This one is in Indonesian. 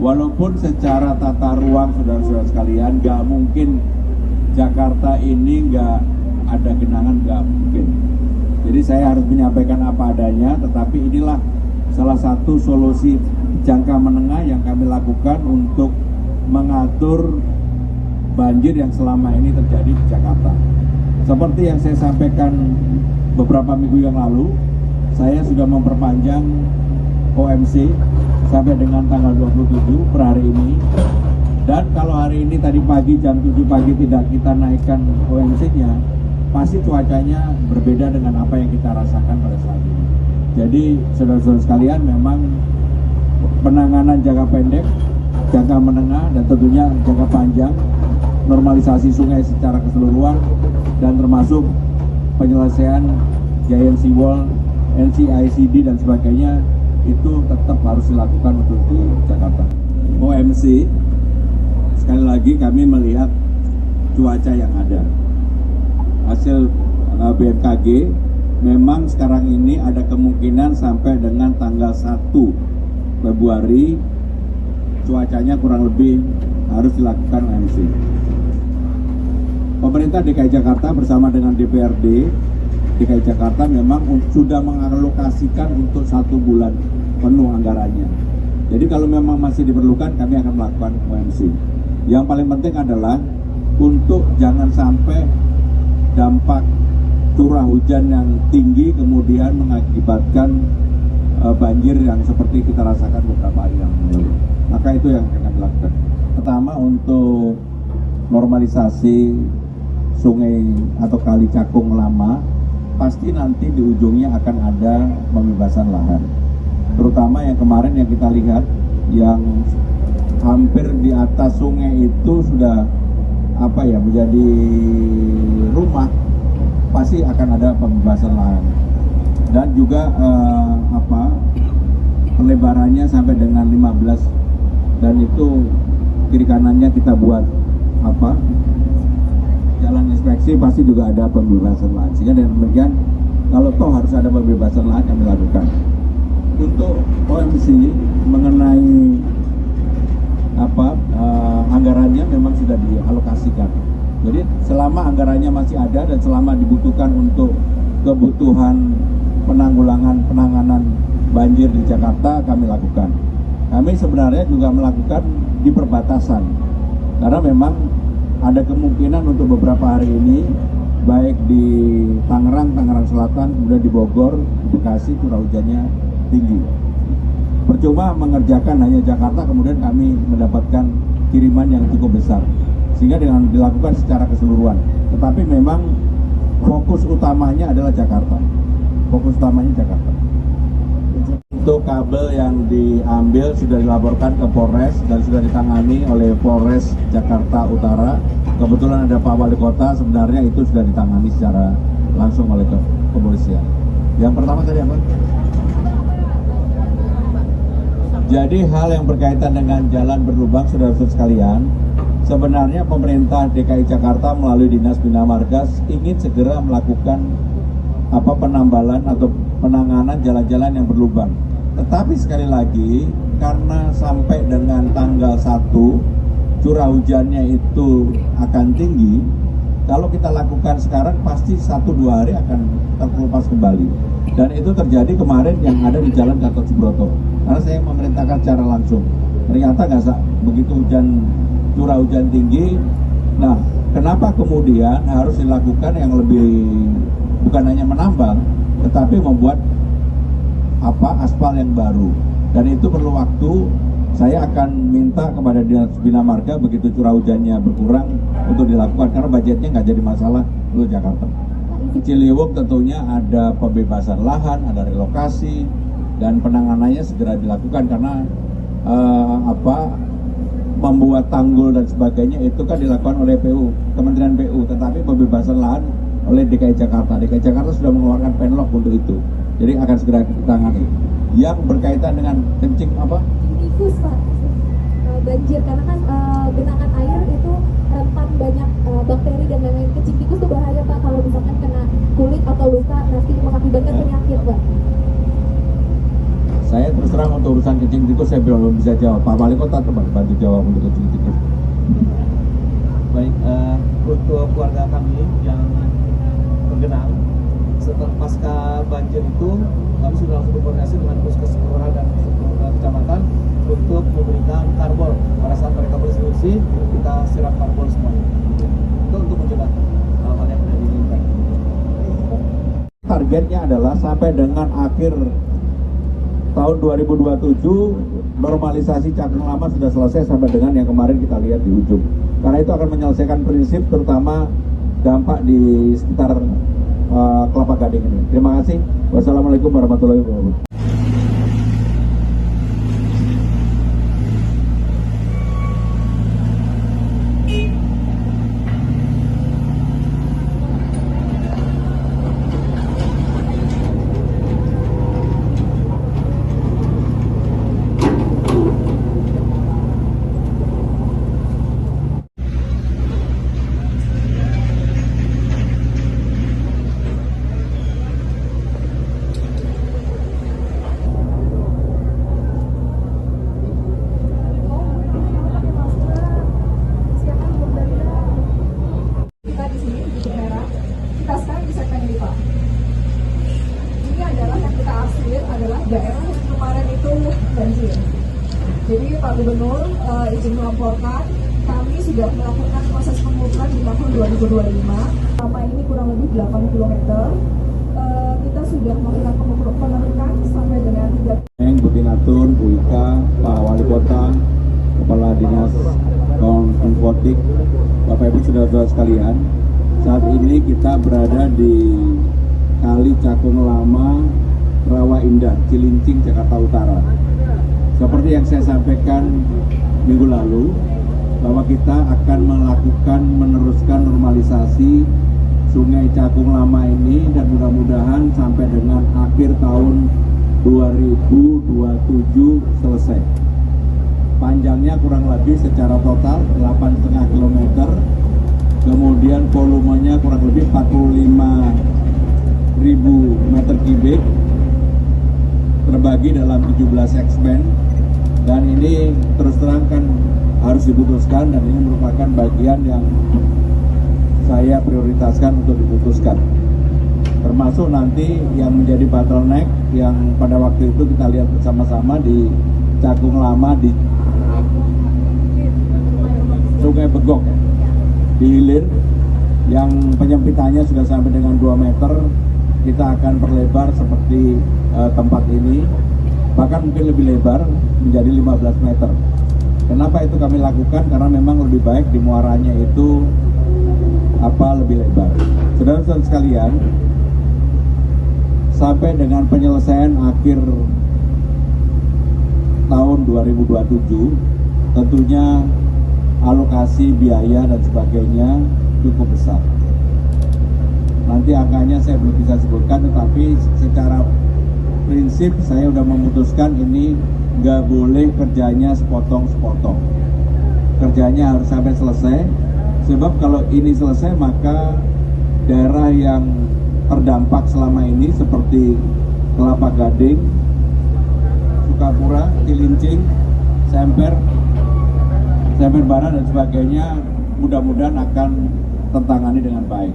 Walaupun secara tata ruang saudara-saudara sekalian nggak mungkin Jakarta ini nggak ada genangan, nggak mungkin. Jadi saya harus menyampaikan apa adanya, tetapi inilah salah satu solusi jangka menengah yang kami lakukan untuk mengatur banjir yang selama ini terjadi di Jakarta. Seperti yang saya sampaikan beberapa minggu yang lalu, saya sudah memperpanjang OMC sampai dengan tanggal 27 per hari ini. Dan kalau hari ini tadi pagi jam 7 pagi tidak kita naikkan OMC-nya, pasti cuacanya berbeda dengan apa yang kita rasakan pada saat ini. Jadi saudara-saudara sekalian, memang penanganan jangka pendek, jangka menengah, dan tentunya jangka panjang, normalisasi sungai secara keseluruhan, dan termasuk penyelesaian giant seawall, NCICD dan sebagainya, itu tetap harus dilakukan untuk di Jakarta. OMC, sekali lagi kami melihat cuaca yang ada. Hasil BMKG memang sekarang ini ada kemungkinan sampai dengan tanggal 1 Februari cuacanya kurang lebih harus dilakukan OMC. Pemerintah DKI Jakarta bersama dengan DPRD DKI Jakarta memang sudah mengalokasikan untuk 1 bulan penuh anggarannya. Jadi kalau memang masih diperlukan, kami akan melakukan OMC. Yang paling penting adalah untuk jangan sampai dampak curah hujan yang tinggi kemudian mengakibatkan banjir yang seperti kita rasakan beberapa hari yang lalu. Maka itu yang akan kami lakukan. Pertama, untuk normalisasi sungai atau kali Cakung lama, pasti nanti di ujungnya akan ada pembebasan lahan. Terutama yang kemarin yang kita lihat, yang hampir di atas sungai itu sudah menjadi rumah, pasti akan ada pembebasan lahan. Dan juga pelebarannya sampai dengan 15, dan itu kiri kanannya kita buat jalan inspeksi, pasti juga ada pembebasan lahan. Sehingga dengan demikian, kalau toh harus ada pembebasan lahan, kami lakukan. Untuk OMC mengenai anggarannya memang sudah dialokasikan. Jadi selama anggarannya masih ada dan selama dibutuhkan untuk kebutuhan penanganan banjir di Jakarta, kami lakukan. Kami sebenarnya juga melakukan di perbatasan, karena memang ada kemungkinan untuk beberapa hari ini, baik di Tangerang Selatan, kemudian di Bogor, di Bekasi, curah hujannya tinggi. Percuma mengerjakan hanya Jakarta, kemudian kami mendapatkan kiriman yang cukup besar, sehingga dengan dilakukan secara keseluruhan. Tetapi memang fokus utamanya adalah Jakarta. Fokus utamanya Jakarta. Untuk kabel yang diambil sudah dilaporkan ke Polres dan sudah ditangani oleh Polres Jakarta Utara. Kebetulan ada Pak Wali Kota, sebenarnya itu sudah ditangani secara langsung oleh kepolisian. Yang pertama tadi apa? Jadi hal yang berkaitan dengan jalan berlubang, saudara-saudara sekalian, sebenarnya pemerintah DKI Jakarta melalui Dinas Bina Marga ingin segera melakukan penambalan atau penanganan jalan-jalan yang berlubang. Tetapi sekali lagi, karena sampai dengan tanggal 1 curah hujannya itu akan tinggi, kalau kita lakukan sekarang pasti 1-2 hari akan terkelupas kembali. Dan itu terjadi kemarin yang ada di Jalan Gatot Subroto. Karena saya memerintahkan secara langsung. Ternyata nggak begitu curah hujan tinggi. Nah, kenapa kemudian harus dilakukan yang lebih, bukan hanya menambang, tetapi membuat aspal yang baru. Dan itu perlu waktu. Saya akan minta kepada Dinas Bina Marga begitu curah hujannya berkurang untuk dilakukan, karena budgetnya nggak jadi masalah untuk Jakarta. Ciliwung tentunya ada pembebasan lahan, ada relokasi, dan penanganannya segera dilakukan, karena membuat tanggul dan sebagainya itu kan dilakukan oleh PU, Kementerian PU, tetapi pembebasan lahan oleh DKI Jakarta. DKI Jakarta sudah mengeluarkan penlok untuk itu, jadi akan segera ditangani. Yang berkaitan dengan kencing tikus, Pak, banjir, karena kan genangan air itu rentan banyak bakteri dan lain-lain. Kencing tikus itu bahaya, Pak, kalau misalkan kena kulit atau luka, nanti mengakibatkan penyakit, Pak. Saya terus terang untuk urusan kencing tikus saya belum bisa jawab. Pak Wali Kota coba bantu jawab untuk kencing tikus. Baik, untuk keluarga kami yang tergenang setelah pasca banjir itu, kami sudah langsung berkoordinasi dengan puskes kelurahan dan kecamatan untuk memberikan karbol. Pada saat mereka bersih-bersih, kita siram karbol semuanya. Itu untuk mencegah hal-hal yang tidak diinginkan. Targetnya adalah sampai dengan akhir tahun 2027 normalisasi Cakung Lama sudah selesai sampai dengan yang kemarin kita lihat di ujung. Karena itu akan menyelesaikan prinsip terutama dampak di sekitar Kelapa Gading ini. Terima kasih. Wassalamualaikum warahmatullahi wabarakatuh. Daerah yang kemarin itu banjir. Jadi Pak Gubernur izin melaporkan, kami sudah melakukan proses pengukuran di tahun 2025. Selama ini kurang lebih 8 km. Kita sudah melakukan pengukuran sampai dengan 3. Bu Tinatun, Bu Ika, Pak Wali Kota, Kepala Dinas Konfotik, Bapak Ibu saudara-saudara sekalian. Saat ini kita berada di Kali Cakung Lama, Rawa Indah, Cilincing, Jakarta Utara. Seperti yang saya sampaikan minggu lalu, bahwa kita akan meneruskan normalisasi Sungai Cakung Lama ini dan mudah-mudahan sampai dengan akhir tahun 2027 selesai. Panjangnya kurang lebih secara total 8,5 km, kemudian volumenya kurang lebih 45.000 meter kubik, terbagi dalam 17 segmen, dan ini terus terang kan harus diputuskan, dan ini merupakan bagian yang saya prioritaskan untuk diputuskan, termasuk nanti yang menjadi bottleneck yang pada waktu itu kita lihat bersama-sama di Cakung Lama di Sungai Begok ya, di hilir yang penyempitannya sudah sampai dengan 2 meter. Kita akan perlebar seperti tempat ini, bahkan mungkin lebih lebar menjadi 15 meter. Kenapa itu kami lakukan? Karena memang lebih baik di muaranya itu lebih lebar. Saudara-saudara sekalian, sampai dengan penyelesaian akhir tahun 2027, tentunya alokasi biaya dan sebagainya cukup besar. Nanti angkanya saya belum bisa sebutkan, tetapi secara prinsip saya sudah memutuskan ini nggak boleh kerjanya sepotong-sepotong. Kerjanya harus sampai selesai, sebab kalau ini selesai maka daerah yang terdampak selama ini seperti Kelapa Gading, Sukapura, Cilincing, Semper Barat dan sebagainya mudah-mudahan akan tertangani dengan baik.